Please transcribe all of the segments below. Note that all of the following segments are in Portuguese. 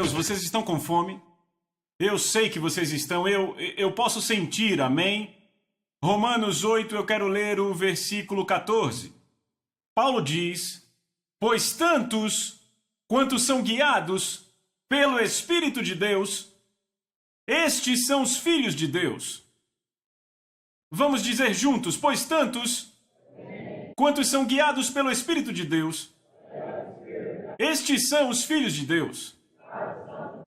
Deus, vocês estão com fome? Eu sei que vocês estão, eu posso sentir, amém? Romanos 8, eu quero ler o versículo 14. Paulo diz: pois tantos quantos são guiados pelo Espírito de Deus, estes são os filhos de Deus. Vamos dizer juntos: pois tantos quantos são guiados pelo Espírito de Deus, estes são os filhos de Deus.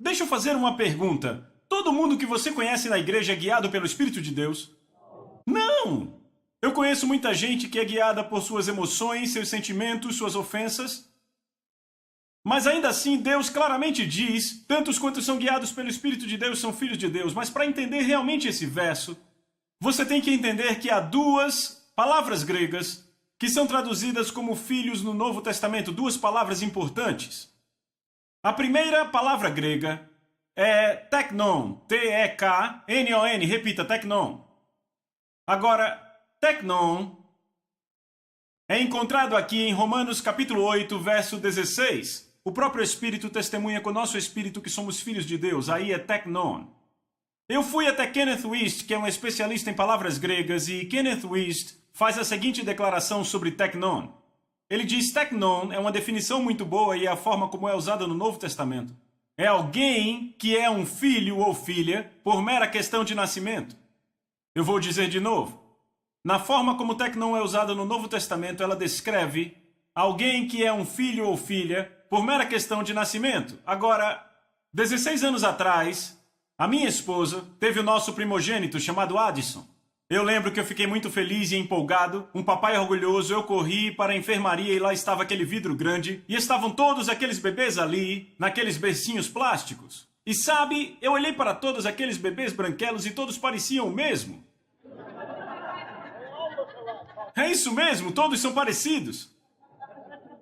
Deixa eu fazer uma pergunta. Todo mundo que você conhece na igreja é guiado pelo Espírito de Deus? Não! Eu conheço muita gente que é guiada por suas emoções, seus sentimentos, suas ofensas. Mas ainda assim, Deus claramente diz: tantos quantos são guiados pelo Espírito de Deus são filhos de Deus. Mas para entender realmente esse verso, você tem que entender que há duas palavras gregas que são traduzidas como filhos no Novo Testamento, duas palavras importantes. A primeira palavra grega é teknon, T-E-K-N-O-N, repita, teknon. Agora, teknon é encontrado aqui em Romanos capítulo 8, verso 16. O próprio Espírito testemunha com o nosso Espírito que somos filhos de Deus, aí é teknon. Eu fui até Kenneth Wuest, que é um especialista em palavras gregas, e Kenneth Wuest faz a seguinte declaração sobre teknon. Ele diz: teknon é uma definição muito boa e é a forma como é usada no Novo Testamento. É alguém que é um filho ou filha por mera questão de nascimento. Eu vou dizer de novo. Na forma como teknon é usada no Novo Testamento, ela descreve alguém que é um filho ou filha por mera questão de nascimento. Agora, 16 anos atrás, a minha esposa teve o nosso primogênito chamado Addison. Eu lembro que eu fiquei muito feliz e empolgado, um papai orgulhoso, eu corri para a enfermaria e lá estava aquele vidro grande e estavam todos aqueles bebês ali, naqueles bercinhos plásticos. E sabe, eu olhei para todos aqueles bebês branquelos e todos pareciam o mesmo. É isso mesmo, todos são parecidos.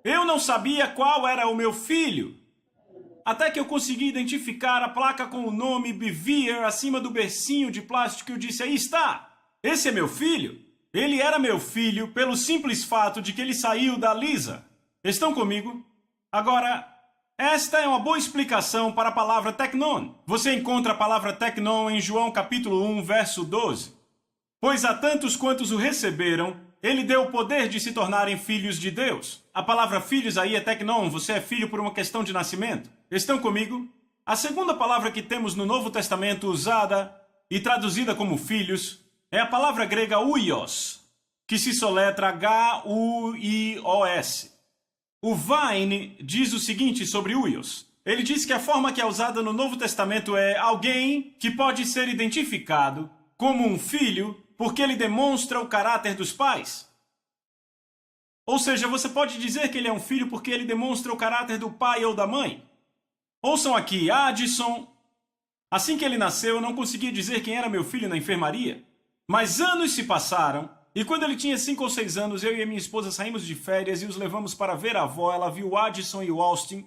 Eu não sabia qual era o meu filho, até que eu consegui identificar a placa com o nome Bevere acima do bercinho de plástico e eu disse: aí está! Esse é meu filho. Ele era meu filho pelo simples fato de que ele saiu da Lisa. Estão comigo? Agora, esta é uma boa explicação para a palavra teknon. Você encontra a palavra teknon em João capítulo 1, verso 12. Pois a tantos quantos o receberam, ele deu o poder de se tornarem filhos de Deus. A palavra filhos aí é teknon, você é filho por uma questão de nascimento. Estão comigo? A segunda palavra que temos no Novo Testamento usada e traduzida como filhos é a palavra grega huios, que se soletra H-U-I-O-S. O Vine diz o seguinte sobre huios. Ele diz que a forma que é usada no Novo Testamento é alguém que pode ser identificado como um filho porque ele demonstra o caráter dos pais. Ou seja, você pode dizer que ele é um filho porque ele demonstra o caráter do pai ou da mãe. Ouçam aqui, Addison. Assim que ele nasceu, eu não conseguia dizer quem era meu filho na enfermaria. Mas anos se passaram, e quando ele tinha 5 ou 6 anos, eu e a minha esposa saímos de férias e os levamos para ver a avó. Ela viu o Addison e o Austin.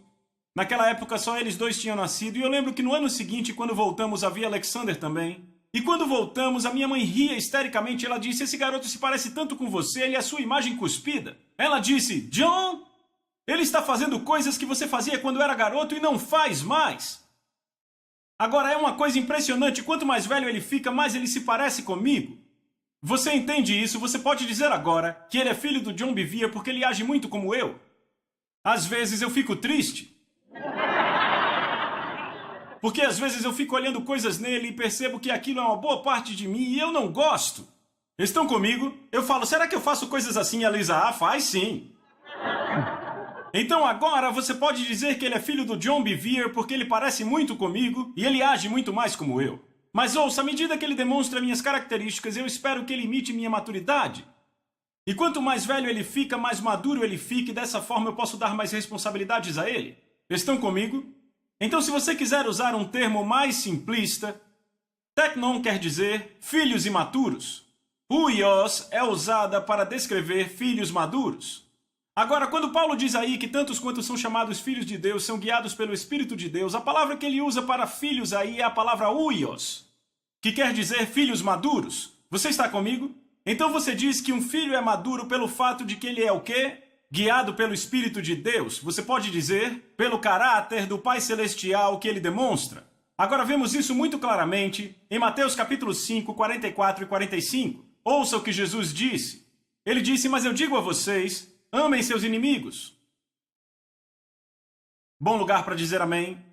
Naquela época, só eles dois tinham nascido, e eu lembro que no ano seguinte, quando voltamos, havia Alexander também. E quando voltamos, a minha mãe ria histericamente. Ela disse: esse garoto se parece tanto com você, ele é a sua imagem cuspida. Ela disse: John, ele está fazendo coisas que você fazia quando era garoto e não faz mais. Agora, é uma coisa impressionante, quanto mais velho ele fica, mais ele se parece comigo. Você entende isso? Você pode dizer agora que ele é filho do John Bevere porque ele age muito como eu. Às vezes eu fico triste. Porque às vezes eu fico olhando coisas nele e percebo que aquilo é uma boa parte de mim e eu não gosto. Estão comigo? Eu falo: será que eu faço coisas assim? A Lisa: ah, faz sim. Então agora você pode dizer que ele é filho do John Bevere porque ele parece muito comigo e ele age muito mais como eu. Mas ouça, à medida que ele demonstra minhas características, eu espero que ele imite minha maturidade. E quanto mais velho ele fica, mais maduro ele fica, e dessa forma eu posso dar mais responsabilidades a ele. Estão comigo? Então, se você quiser usar um termo mais simplista, teknon quer dizer filhos imaturos. Huios é usada para descrever filhos maduros. Agora, quando Paulo diz aí que tantos quantos são chamados filhos de Deus são guiados pelo Espírito de Deus, a palavra que ele usa para filhos aí é a palavra huios, que quer dizer filhos maduros. Você está comigo? Então você diz que um filho é maduro pelo fato de que ele é o quê? guiado pelo Espírito de Deus. Você pode dizer, pelo caráter do Pai Celestial que ele demonstra. Agora vemos isso muito claramente em Mateus capítulo 5, 44 e 45. Ouça o que Jesus disse. Ele disse, mas eu digo a vocês, amem seus inimigos. Bom lugar para dizer amém.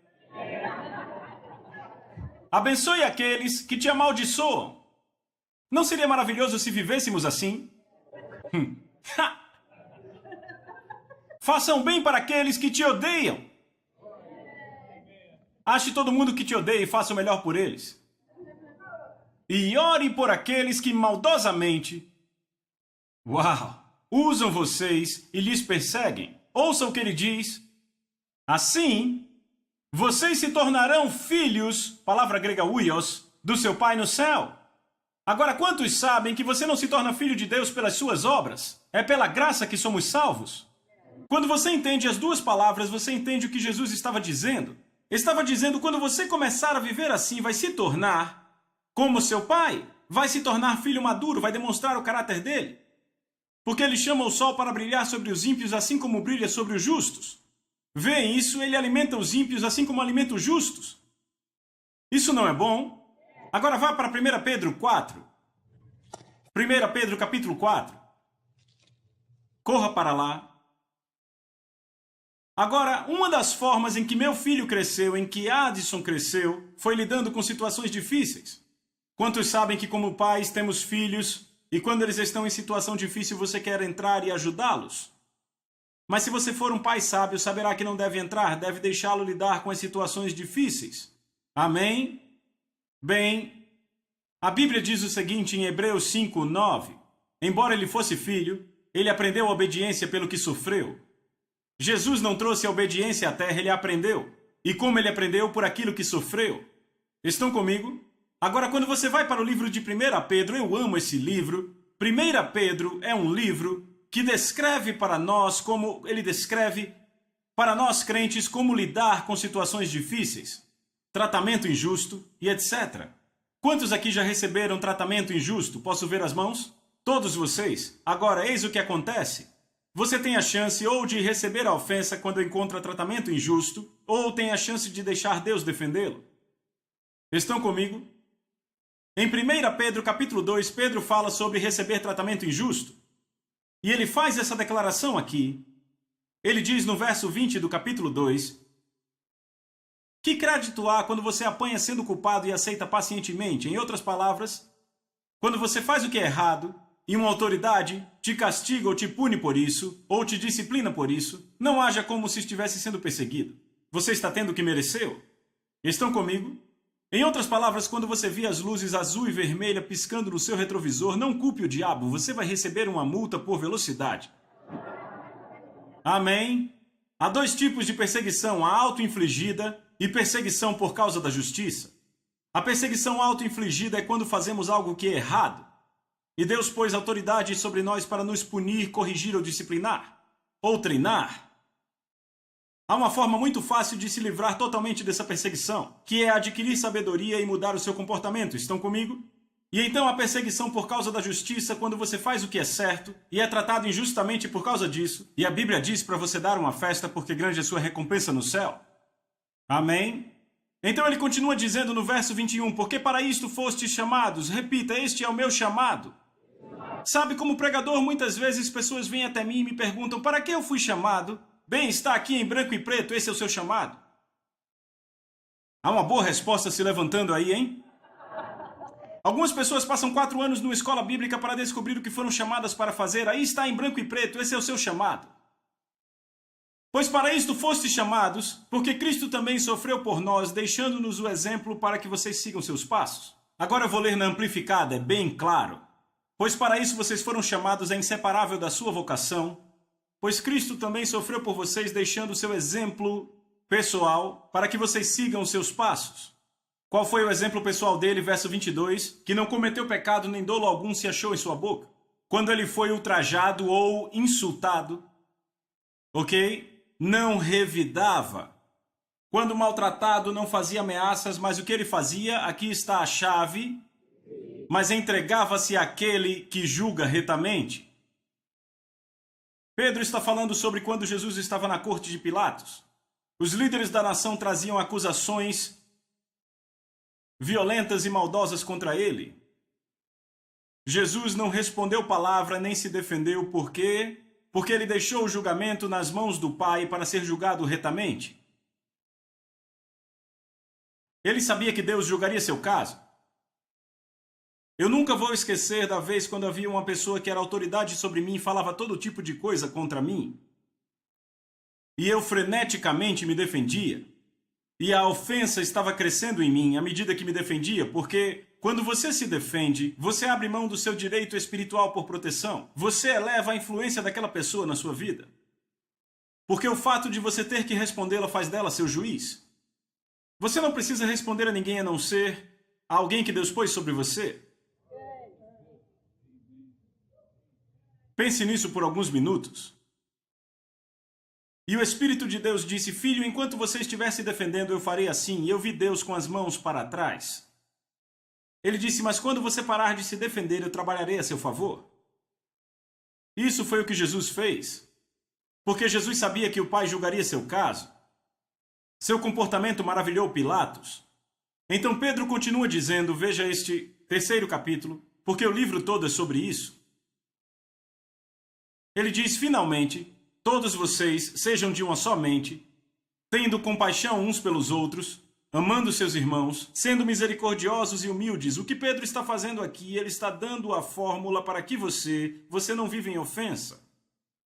Abençoe aqueles que te amaldiçoam. Não seria maravilhoso se vivêssemos assim? Façam bem para aqueles que te odeiam. Ache todo mundo que te odeia e faça o melhor por eles. E ore por aqueles que maldosamente, usam vocês e lhes perseguem. Ouça o que ele diz. Assim, vocês se tornarão filhos, palavra grega huios, do seu Pai no céu. Agora, quantos sabem que você não se torna filho de Deus pelas suas obras? É pela graça que somos salvos. Quando você entende as duas palavras, você entende o que Jesus estava dizendo. Estava dizendo, quando você começar a viver assim, vai se tornar como seu pai. Vai se tornar filho maduro, vai demonstrar o caráter dele. Porque ele chama o sol para brilhar sobre os ímpios, assim como brilha sobre os justos. Vêem isso? Ele alimenta os ímpios, assim como alimenta os justos. Isso não é bom? Agora vá para 1 Pedro 4. 1 Pedro capítulo 4. Corra para lá. Agora, uma das formas em que meu filho cresceu, em que Addison cresceu, foi lidando com situações difíceis. Quantos sabem que como pais temos filhos e quando eles estão em situação difícil você quer entrar e ajudá-los? Mas se você for um pai sábio, saberá que não deve entrar, deve deixá-lo lidar com as situações difíceis. Amém? Bem, a Bíblia diz o seguinte em Hebreus 5, 9. Embora ele fosse filho, ele aprendeu a obediência pelo que sofreu. Jesus não trouxe a obediência à terra, ele aprendeu. E como ele aprendeu? Por aquilo que sofreu. Estão comigo? Agora, quando você vai para o livro de 1 Pedro, eu amo esse livro. 1 Pedro é um livro que descreve para nós, como ele descreve para nós crentes, como lidar com situações difíceis, tratamento injusto e etc. Quantos aqui já receberam tratamento injusto? Posso ver as mãos? Todos vocês. Agora, eis o que acontece. Você tem a chance ou de receber a ofensa quando encontra tratamento injusto, ou tem a chance de deixar Deus defendê-lo. Estão comigo? Em 1 Pedro capítulo 2, Pedro fala sobre receber tratamento injusto. E ele faz essa declaração aqui. Ele diz no verso 20 do capítulo 2, que crédito há quando você apanha sendo culpado e aceita pacientemente? Em outras palavras, quando você faz o que é errado, e uma autoridade te castiga ou te pune por isso, ou te disciplina por isso, não haja como se estivesse sendo perseguido. Você está tendo o que mereceu? Estão comigo? Em outras palavras, quando você vê as luzes azul e vermelha piscando no seu retrovisor, não culpe o diabo, você vai receber uma multa por velocidade. Amém? Há dois tipos de perseguição, a auto-infligida e perseguição por causa da justiça. A perseguição auto-infligida é quando fazemos algo que é errado. E Deus pôs autoridade sobre nós para nos punir, corrigir ou disciplinar, ou treinar. Há uma forma muito fácil de se livrar totalmente dessa perseguição, que é adquirir sabedoria e mudar o seu comportamento. Estão comigo? E então a perseguição por causa da justiça, quando você faz o que é certo e é tratado injustamente por causa disso, e a Bíblia diz para você dar uma festa porque grande é sua recompensa no céu. Amém? Então ele continua dizendo no verso 21, porque para isto fostes chamados. Repita, este é o meu chamado. Sabe, como pregador, muitas vezes pessoas vêm até mim e me perguntam, para que eu fui chamado? Bem, está aqui em branco e preto, esse é o seu chamado. Há uma boa resposta se levantando aí, hein? Algumas pessoas passam 4 anos numa escola bíblica para descobrir o que foram chamadas para fazer. Aí está em branco e preto, esse é o seu chamado. Pois para isto fostes chamados, porque Cristo também sofreu por nós, deixando-nos o exemplo para que vocês sigam seus passos. Agora eu vou ler na amplificada, é bem claro. Pois para isso vocês foram chamados, é inseparável da sua vocação, pois Cristo também sofreu por vocês, deixando o seu exemplo pessoal, para que vocês sigam os seus passos. Qual foi o exemplo pessoal dele, verso 22? Que não cometeu pecado, nem dolo algum se achou em sua boca. Quando ele foi ultrajado ou insultado, ok? Não revidava. Quando maltratado, não fazia ameaças, mas o que ele fazia, aqui está a chave, mas entregava-se àquele que julga retamente. Pedro está falando sobre quando Jesus estava na corte de Pilatos. Os líderes da nação traziam acusações violentas e maldosas contra ele. Jesus não respondeu palavra nem se defendeu. Por quê? Porque ele deixou o julgamento nas mãos do Pai para ser julgado retamente. Ele sabia que Deus julgaria seu caso. Eu nunca vou esquecer da vez quando havia uma pessoa que era autoridade sobre mim e falava todo tipo de coisa contra mim. E eu freneticamente me defendia. E a ofensa estava crescendo em mim à medida que me defendia, porque quando você se defende, você abre mão do seu direito espiritual por proteção. Você eleva a influência daquela pessoa na sua vida. Porque o fato de você ter que respondê-la faz dela seu juiz. Você não precisa responder a ninguém a não ser a alguém que Deus pôs sobre você. Pense nisso por alguns minutos. E o Espírito de Deus disse: filho, enquanto você estiver se defendendo, eu farei assim. E eu vi Deus com as mãos para trás. Ele disse: mas quando você parar de se defender, eu trabalharei a seu favor. Isso foi o que Jesus fez. Porque Jesus sabia que o Pai julgaria seu caso. Seu comportamento maravilhou Pilatos. Então Pedro continua dizendo, veja este 3º capítulo, porque o livro todo é sobre isso. Ele diz: finalmente, todos vocês sejam de uma só mente, tendo compaixão uns pelos outros, amando seus irmãos, sendo misericordiosos e humildes. O que Pedro está fazendo aqui, ele está dando a fórmula para que você não viva em ofensa.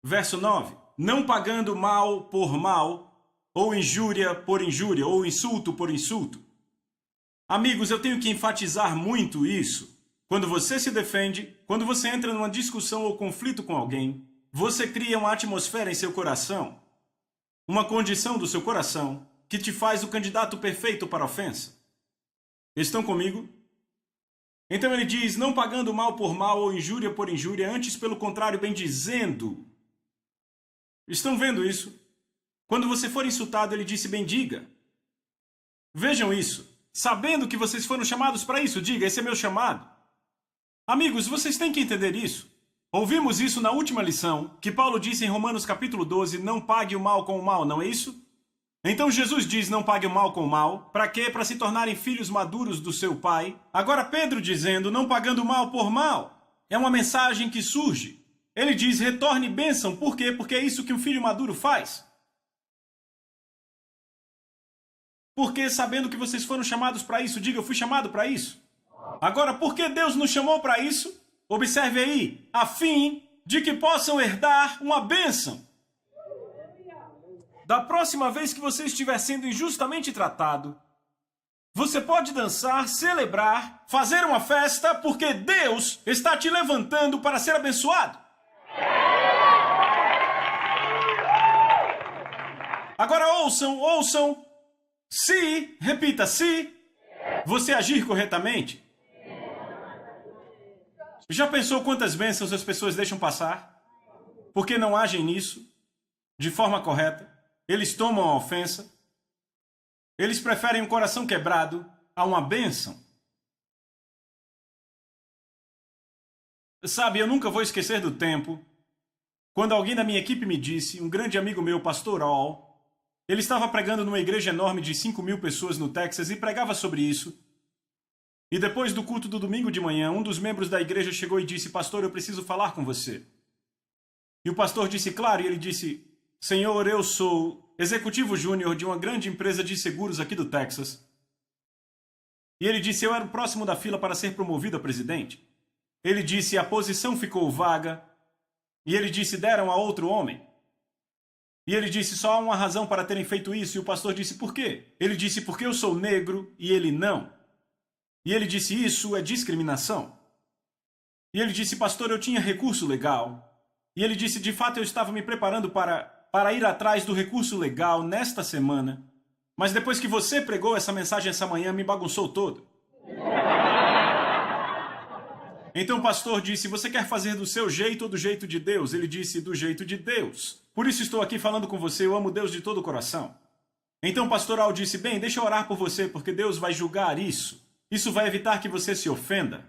Verso 9. Não pagando mal por mal, ou injúria por injúria, ou insulto por insulto. Amigos, eu tenho que enfatizar muito isso. Quando você se defende, quando você entra numa discussão ou conflito com alguém, você cria uma atmosfera em seu coração, uma condição do seu coração, que te faz o candidato perfeito para a ofensa. Estão comigo? Então ele diz, não pagando mal por mal ou injúria por injúria, antes pelo contrário, bendizendo. Estão vendo isso? Quando você for insultado, ele disse, bendiga. Vejam isso. Sabendo que vocês foram chamados para isso, diga, esse é meu chamado. Amigos, vocês têm que entender isso. Ouvimos isso na última lição, que Paulo disse em Romanos capítulo 12, não pague o mal com o mal, não é isso? Então Jesus diz, não pague o mal com o mal. Para quê? Para se tornarem filhos maduros do seu Pai. Agora Pedro dizendo, não pagando mal por mal. É uma mensagem que surge. Ele diz, retorne bênção. Por quê? Porque é isso que um filho maduro faz. Porque sabendo que vocês foram chamados para isso, diga, eu fui chamado para isso. Agora, por que Deus nos chamou para isso? Observe aí, a fim de que possam herdar uma bênção. Da próxima vez que você estiver sendo injustamente tratado, você pode dançar, celebrar, fazer uma festa, porque Deus está te levantando para ser abençoado. Agora ouçam. Se, repita, se você agir corretamente. Já pensou quantas bênçãos as pessoas deixam passar? Porque não agem nisso de forma correta. Eles tomam a ofensa. Eles preferem um coração quebrado a uma bênção. Sabe, eu nunca vou esquecer do tempo quando alguém da minha equipe me disse, um grande amigo meu, pastor All, ele estava pregando numa igreja enorme de 5.000 pessoas no Texas e pregava sobre isso. E depois do culto do domingo de manhã, um dos membros da igreja chegou e disse, pastor, eu preciso falar com você. E o pastor disse, claro, e ele disse, senhor, eu sou executivo júnior de uma grande empresa de seguros aqui do Texas. E ele disse, eu era o próximo da fila para ser promovido a presidente. Ele disse, a posição ficou vaga. E ele disse, deram a outro homem. E ele disse, só há uma razão para terem feito isso. E o pastor disse, por quê? Ele disse, porque eu sou negro e ele não. E ele disse, isso é discriminação. E ele disse, pastor, eu tinha recurso legal. E ele disse, de fato, eu estava me preparando para ir atrás do recurso legal nesta semana. Mas depois que você pregou essa mensagem essa manhã, me bagunçou todo. Então o pastor disse, você quer fazer do seu jeito ou do jeito de Deus? Ele disse, do jeito de Deus. Por isso estou aqui falando com você, eu amo Deus de todo o coração. Então o pastor Al disse, bem, deixa eu orar por você, porque Deus vai julgar isso. Isso vai evitar que você se ofenda.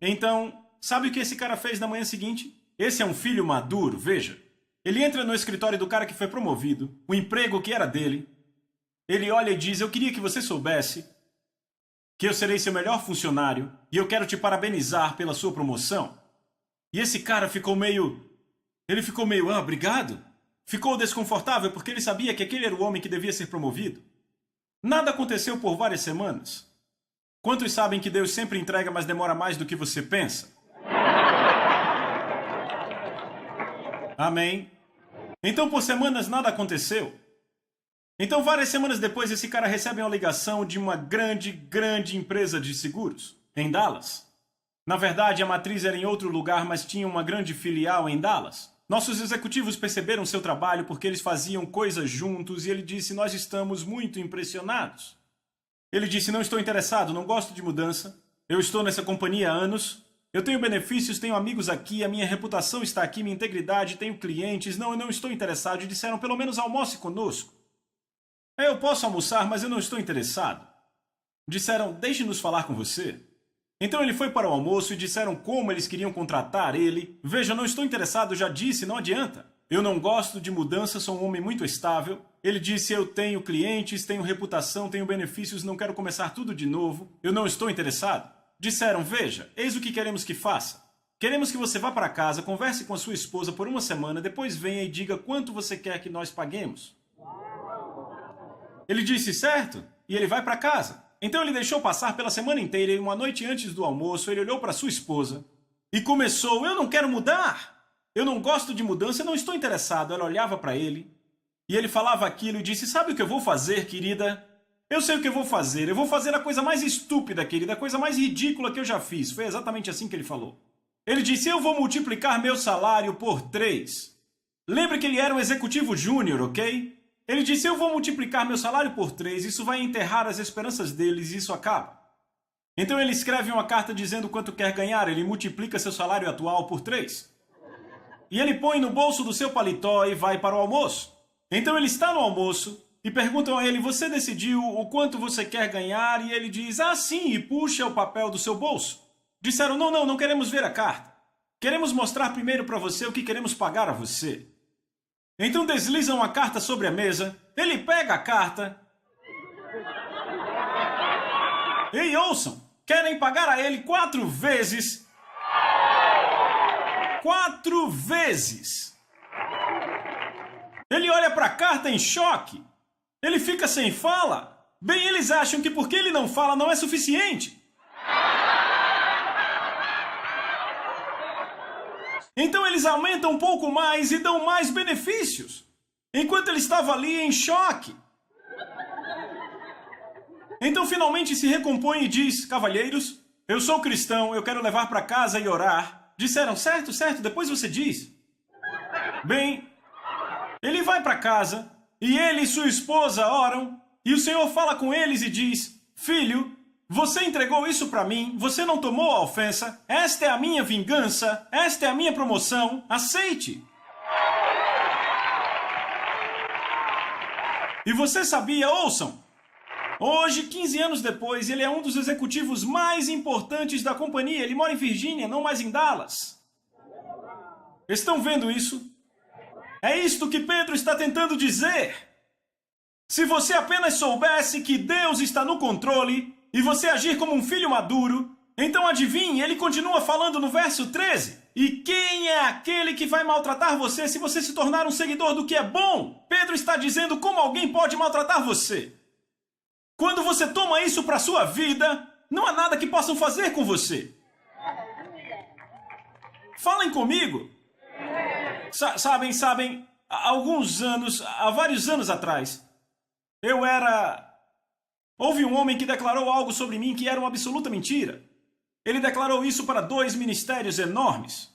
Então, sabe o que esse cara fez na manhã seguinte? esse é um filho maduro, veja. Ele entra no escritório do cara que foi promovido, o emprego que era dele. Ele olha e diz, eu queria que você soubesse que eu serei seu melhor funcionário e eu quero te parabenizar pela sua promoção. E esse cara ficou meio... obrigado. Ficou desconfortável porque ele sabia que aquele era o homem que devia ser promovido. Nada aconteceu por várias semanas. Quantos sabem que Deus sempre entrega, mas demora mais do que você pensa? Amém? Então, por semanas, nada aconteceu. Então, várias semanas depois, esse cara recebe uma ligação de uma grande empresa de seguros, em Dallas. Na verdade, a matriz era em outro lugar, mas tinha uma grande filial em Dallas. Nossos executivos perceberam seu trabalho porque eles faziam coisas juntos e ele disse, nós estamos muito impressionados. Ele disse, não estou interessado, não gosto de mudança. Eu estou nessa companhia há anos. Eu tenho benefícios, tenho amigos aqui, a minha reputação está aqui, minha integridade, tenho clientes. Não, eu não estou interessado. E disseram, pelo menos almoce conosco. Eu posso almoçar, mas eu não estou interessado. Disseram, deixe-nos falar com você. Então ele foi para o almoço e disseram como eles queriam contratar ele. Veja, não estou interessado, já disse, não adianta. Eu não gosto de mudança, sou um homem muito estável. Ele disse, eu tenho clientes, tenho reputação, tenho benefícios, não quero começar tudo de novo. Eu não estou interessado. Disseram, veja, eis o que queremos que faça. Queremos que você vá para casa, converse com a sua esposa por uma semana, depois venha e diga quanto você quer que nós paguemos. Ele disse, certo, e ele vai para casa. Então ele deixou passar pela semana inteira e uma noite antes do almoço ele olhou para sua esposa e começou, eu não quero mudar, eu não gosto de mudança, eu não estou interessado. Ela olhava para ele e ele falava aquilo e disse, sabe o que eu vou fazer, querida? Eu sei o que eu vou fazer a coisa mais estúpida, querida, a coisa mais ridícula que eu já fiz. Foi exatamente assim que ele falou. Ele disse, eu vou multiplicar meu salário por 3. Lembre que ele era um executivo júnior, ok? Ele disse, eu vou multiplicar meu salário por 3, isso vai enterrar as esperanças deles e isso acaba. Então ele escreve uma carta dizendo quanto quer ganhar, ele multiplica seu salário atual por 3. E ele põe no bolso do seu paletó e vai para o almoço. Então ele está no almoço e perguntam a ele, você decidiu o quanto você quer ganhar? E ele diz, sim, e puxa o papel do seu bolso. Disseram, não queremos ver a carta. Queremos mostrar primeiro para você o que queremos pagar a você. Então deslizam a carta sobre a mesa, ele pega a carta. Ei, ouçam, querem pagar a ele 4 vezes. 4 vezes. Ele olha para a carta em choque. Ele fica sem fala. Bem, eles acham que porque ele não fala não é suficiente. Então eles aumentam um pouco mais e dão mais benefícios. Enquanto ele estava ali em choque. Então finalmente se recompõe e diz, cavalheiros, eu sou cristão, eu quero levar para casa e orar. Disseram, certo, depois você diz. Bem, ele vai para casa e ele e sua esposa oram. E o Senhor fala com eles e diz, filho, você entregou isso para mim, você não tomou a ofensa, esta é a minha vingança, esta é a minha promoção, aceite. E você sabia, ouçam, hoje, 15 anos depois, ele é um dos executivos mais importantes da companhia, ele mora em Virgínia, não mais em Dallas. Estão vendo isso? É isto que Pedro está tentando dizer. Se você apenas soubesse que Deus está no controle, e você agir como um filho maduro, então adivinhe, ele continua falando no verso 13. E quem é aquele que vai maltratar você se você se tornar um seguidor do que é bom? Pedro está dizendo como alguém pode maltratar você. Quando você toma isso para sua vida, não há nada que possam fazer com você. Falem comigo. Sabem, há vários anos atrás, Houve um homem que declarou algo sobre mim que era uma absoluta mentira. Ele declarou isso para 2 ministérios enormes.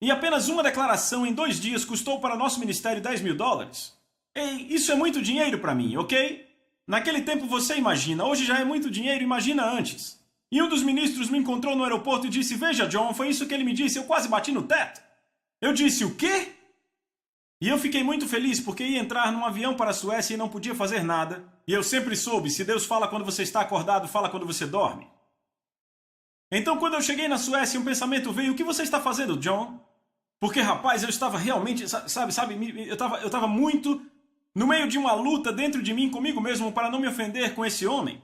E apenas uma declaração em 2 dias custou para nosso ministério $10.000. Ei, isso é muito dinheiro para mim, ok? Naquele tempo você imagina, hoje já é muito dinheiro, imagina antes. E um dos ministros me encontrou no aeroporto e disse, veja John, foi isso que ele me disse, eu quase bati no teto. Eu disse, o quê? E eu fiquei muito feliz porque ia entrar num avião para a Suécia e não podia fazer nada. E eu sempre soube, se Deus fala quando você está acordado, fala quando você dorme. Então quando eu cheguei na Suécia, um pensamento veio, o que você está fazendo, John? Porque, rapaz, eu estava realmente, eu estava muito no meio de uma luta dentro de mim comigo mesmo para não me ofender com esse homem.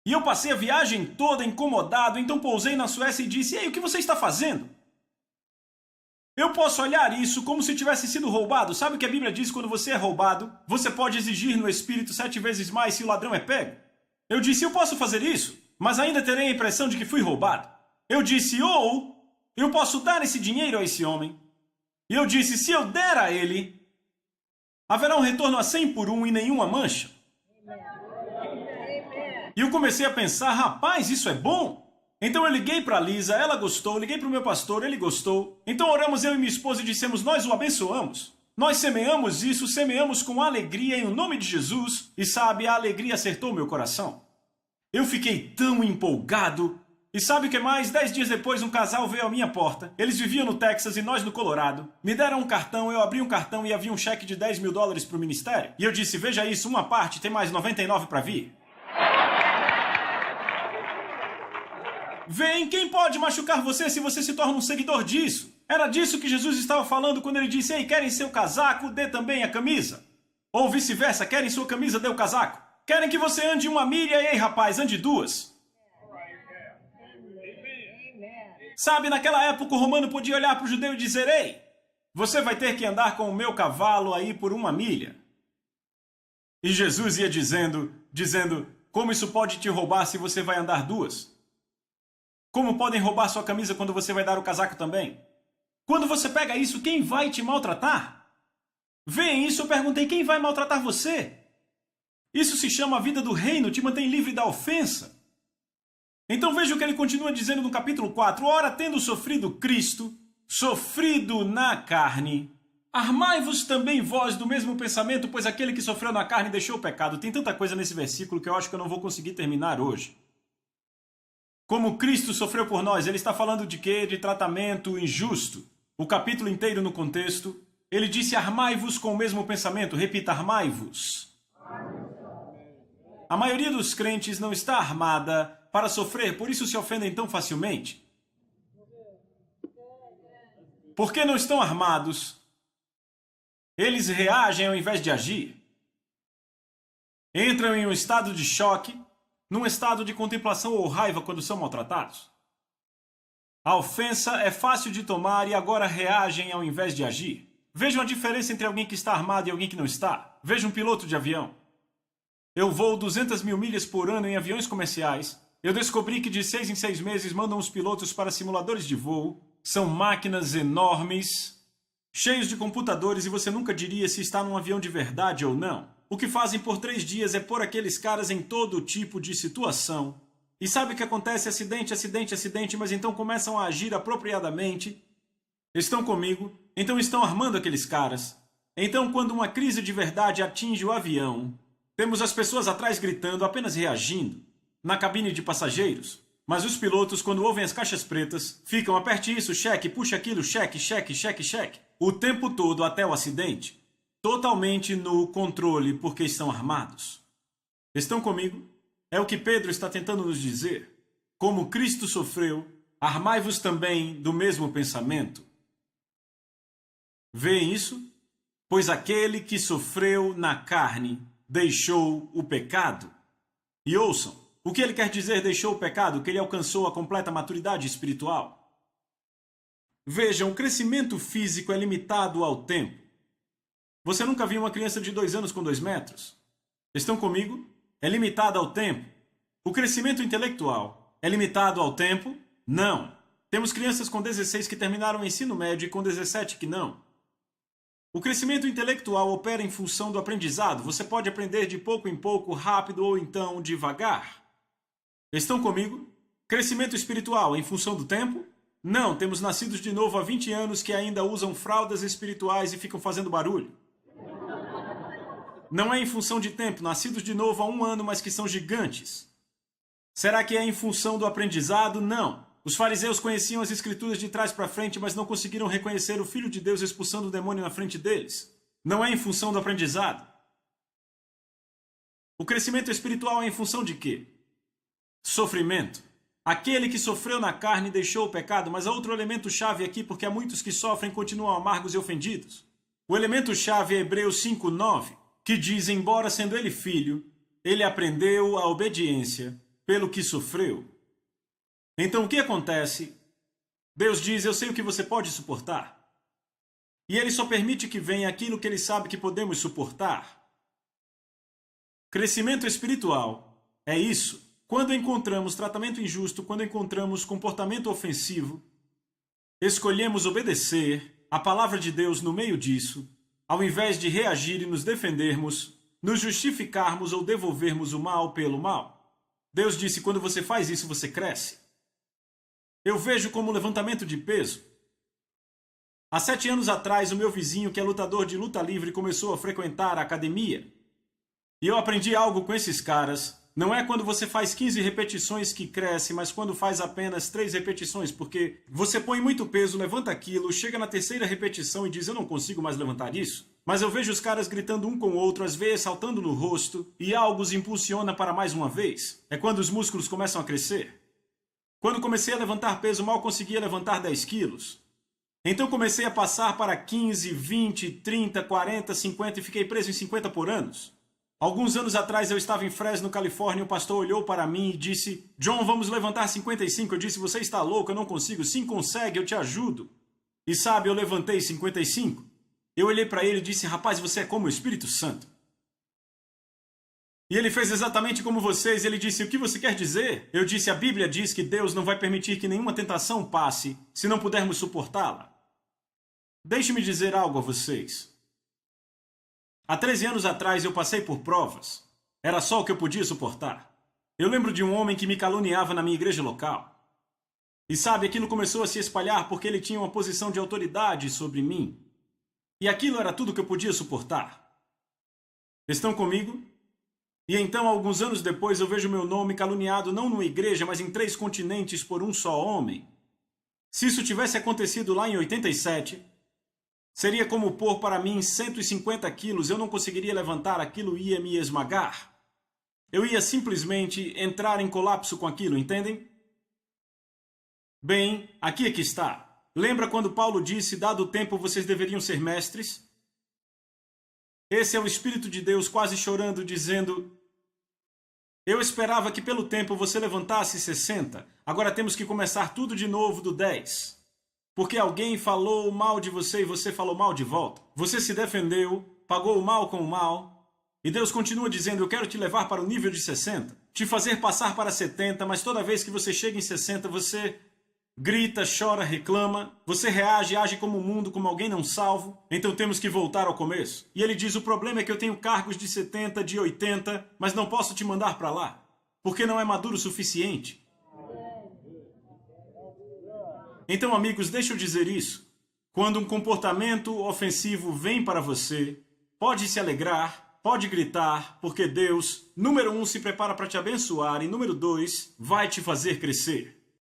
E eu passei a viagem toda incomodado, então pousei na Suécia e disse: "Ei, o que você está fazendo?" Eu posso olhar isso como se tivesse sido roubado. Sabe o que a Bíblia diz quando você é roubado? Você pode exigir no Espírito 7 vezes mais se o ladrão é pego. Eu disse: eu posso fazer isso, mas ainda terei a impressão de que fui roubado. Eu disse: ou eu posso dar esse dinheiro a esse homem. E eu disse: se eu der a ele, haverá um retorno a 100 por 1 e nenhuma mancha. E eu comecei a pensar: rapaz, isso é bom. Então eu liguei para Lisa, ela gostou, liguei para o meu pastor, ele gostou. Então oramos eu e minha esposa e dissemos: nós o abençoamos. Nós semeamos isso, semeamos com alegria em nome de Jesus. E sabe, a alegria acertou meu coração. Eu fiquei tão empolgado. E sabe o que mais? 10 dias depois um casal veio à minha porta. Eles viviam no Texas e nós no Colorado. Me deram um cartão, eu abri um cartão e havia um cheque de $10 mil para o ministério. E eu disse: veja isso, uma parte, tem mais 99 para vir. Vem, quem pode machucar você se você se torna um seguidor disso? Era disso que Jesus estava falando quando ele disse: ei, querem seu casaco, dê também a camisa. Ou vice-versa, querem sua camisa, dê o casaco. Querem que você ande 1 milha, e ei, rapaz, ande 2. Sabe, naquela época o romano podia olhar para o judeu e dizer: ei, você vai ter que andar com o meu cavalo aí por 1 milha. E Jesus ia dizendo, como isso pode te roubar se você vai andar 2? Como podem roubar sua camisa quando você vai dar o casaco também? Quando você pega isso, quem vai te maltratar? Vem isso, eu perguntei: quem vai maltratar você? Isso se chama a vida do reino, te mantém livre da ofensa. Então veja o que ele continua dizendo no capítulo 4. Ora, tendo sofrido Cristo, sofrido na carne, armai-vos também vós do mesmo pensamento, pois aquele que sofreu na carne deixou o pecado. Tem tanta coisa nesse versículo que eu acho que eu não vou conseguir terminar hoje. Como Cristo sofreu por nós, ele está falando de quê? De tratamento injusto. O capítulo inteiro no contexto, ele disse: armai-vos com o mesmo pensamento. Repita: armai-vos. A maioria dos crentes não está armada para sofrer, por isso se ofendem tão facilmente. Porque não estão armados, eles reagem ao invés de agir. Entram em um estado de choque, num estado de contemplação ou raiva quando são maltratados. A ofensa é fácil de tomar e agora reagem ao invés de agir. Vejam a diferença entre alguém que está armado e alguém que não está. Veja um piloto de avião. Eu voo 200 mil milhas por ano em aviões comerciais. Eu descobri que de 6 em 6 meses mandam os pilotos para simuladores de voo. São máquinas enormes, cheios de computadores, e você nunca diria se está num avião de verdade ou não. O que fazem por 3 dias é pôr aqueles caras em todo tipo de situação. E sabe o que acontece? Acidente, mas então começam a agir apropriadamente. Estão comigo? Então estão armando aqueles caras. Então, quando uma crise de verdade atinge o avião, temos as pessoas atrás gritando, apenas reagindo, na cabine de passageiros. Mas os pilotos, quando ouvem as caixas pretas, ficam: aperte isso, cheque, puxa aquilo, cheque, o tempo todo até o acidente. Totalmente no controle, porque estão armados. Estão comigo? É o que Pedro está tentando nos dizer. Como Cristo sofreu, armai-vos também do mesmo pensamento. Veem isso? Pois aquele que sofreu na carne deixou o pecado. E ouçam, o que ele quer dizer deixou o pecado? Que ele alcançou a completa maturidade espiritual. Vejam, o crescimento físico é limitado ao tempo. Você nunca viu uma criança de 2 anos com 2 metros? Estão comigo? É limitado ao tempo. O crescimento intelectual é limitado ao tempo? Não. Temos crianças com 16 que terminaram o ensino médio e com 17 que não. O crescimento intelectual opera em função do aprendizado. Você pode aprender de pouco em pouco, rápido ou então devagar. Estão comigo? Crescimento espiritual em função do tempo? Não, temos nascidos de novo há 20 anos que ainda usam fraldas espirituais e ficam fazendo barulho. Não é em função de tempo, nascidos de novo há 1 ano, mas que são gigantes. Será que é em função do aprendizado? Não. Os fariseus conheciam as escrituras de trás para frente, mas não conseguiram reconhecer o Filho de Deus expulsando o demônio na frente deles. Não é em função do aprendizado. O crescimento espiritual é em função de quê? Sofrimento. Aquele que sofreu na carne deixou o pecado, mas há outro elemento chave aqui, porque há muitos que sofrem e continuam amargos e ofendidos. O elemento chave é Hebreus 5:9, que diz, embora sendo ele filho, ele aprendeu a obediência pelo que sofreu. Então o que acontece? Deus diz, eu sei o que você pode suportar. E ele só permite que venha aquilo que ele sabe que podemos suportar. Crescimento espiritual é isso. Quando encontramos tratamento injusto, quando encontramos comportamento ofensivo, escolhemos obedecer a palavra de Deus no meio disso, ao invés de reagir e nos defendermos, nos justificarmos ou devolvermos o mal pelo mal. Deus disse, quando você faz isso, você cresce. Eu vejo como levantamento de peso. Há 7 anos atrás, o meu vizinho, que é lutador de luta livre, começou a frequentar a academia. E eu aprendi algo com esses caras. Não é quando você faz 15 repetições que cresce, mas quando faz apenas 3 repetições, porque você põe muito peso, levanta aquilo, chega na 3ª repetição e diz, eu não consigo mais levantar isso. Mas eu vejo os caras gritando um com o outro, às vezes saltando no rosto, e algo os impulsiona para mais uma vez. É quando os músculos começam a crescer. Quando comecei a levantar peso, mal conseguia levantar 10 quilos. Então comecei a passar para 15, 20, 30, 40, 50 e fiquei preso em 50 por anos. Alguns anos atrás eu estava em Fresno, Califórnia, e o pastor olhou para mim e disse, John, vamos levantar 55. Eu disse, você está louco, eu não consigo. Sim, consegue, eu te ajudo. E sabe, eu levantei 55. Eu olhei para ele e disse, rapaz, você é como o Espírito Santo. E ele fez exatamente como vocês. Ele disse, o que você quer dizer? Eu disse, a Bíblia diz que Deus não vai permitir que nenhuma tentação passe se não pudermos suportá-la. Deixe-me dizer algo a vocês. Há 13 anos atrás eu passei por provas. Era só o que eu podia suportar. Eu lembro de um homem que me caluniava na minha igreja local. E sabe, aquilo começou a se espalhar porque ele tinha uma posição de autoridade sobre mim. E aquilo era tudo que eu podia suportar. Estão comigo? E então, alguns anos depois, eu vejo meu nome caluniado não numa igreja, mas em 3 continentes por um só homem. Se isso tivesse acontecido lá em 87... seria como pôr para mim 150 quilos, eu não conseguiria levantar, aquilo ia me esmagar. Eu ia simplesmente entrar em colapso com aquilo, entendem? Bem, aqui é que está. Lembra quando Paulo disse, dado o tempo vocês deveriam ser mestres? Esse é o Espírito de Deus quase chorando, dizendo, eu esperava que pelo tempo você levantasse 60, agora temos que começar tudo de novo do 10. Porque alguém falou mal de você e você falou mal de volta. Você se defendeu, pagou o mal com o mal. E Deus continua dizendo, eu quero te levar para o nível de 60. Te fazer passar para 70, mas toda vez que você chega em 60, você grita, chora, reclama. Você reage, age como o mundo, como alguém não salvo. Então temos que voltar ao começo. E ele diz, o problema é que eu tenho cargos de 70, de 80, mas não posso te mandar para lá. Porque não é maduro o suficiente. Então, amigos, deixa eu dizer isso. Quando um comportamento ofensivo vem para você, pode se alegrar, pode gritar, porque Deus, número 1, se prepara para te abençoar e número 2, vai te fazer crescer.